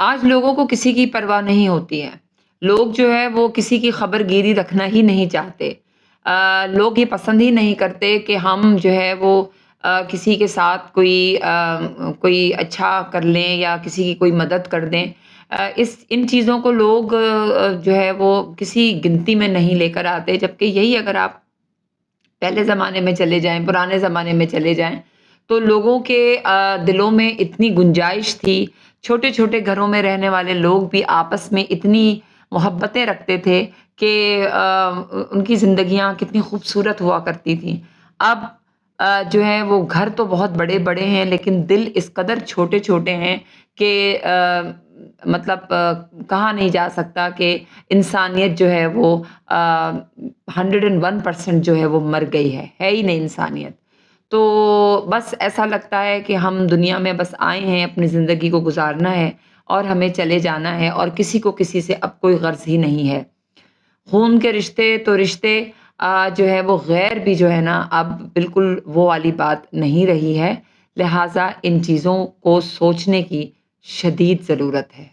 आज लोगों को किसी की परवाह नहीं होती है। लोग जो है वो किसी की खबरगिरी रखना ही नहीं चाहते। लोग ये पसंद ही नहीं करते कि हम जो है वो किसी के साथ कोई अच्छा कर लें या किसी की कोई मदद कर दें। इस इन चीज़ों को लोग जो है वो किसी गिनती में नहीं लेकर आते, जबकि यही अगर आप पहले ज़माने में चले जाएँ, पुराने ज़माने में चले जाएँ, तो लोगों के दिलों में इतनी गुंजाइश थी, छोटे-छोटे घरों में रहने वाले लोग भी आपस में इतनी मोहब्बतें रखते थे कि उनकी ज़िंदगियाँ कितनी खूबसूरत हुआ करती थीं। अब जो है वो घर तो बहुत बड़े-बड़े हैं, लेकिन दिल इस कदर छोटे-छोटे हैं कि मतलब कहा नहीं जा सकता कि इंसानियत जो है वो 101% जो है वो मर गई है ही नहीं इंसानियत। तो बस ऐसा लगता है कि हम दुनिया में बस आए हैं, अपनी ज़िंदगी को गुज़ारना है और हमें चले जाना है और किसी को किसी से अब कोई ग़र्ज़ ही नहीं है। खून के रिश्ते तो रिश्ते जो है वो गैर भी जो है ना अब बिल्कुल वो वाली बात नहीं रही है। लिहाज़ा इन चीज़ों को सोचने की शदीद ज़रूरत है।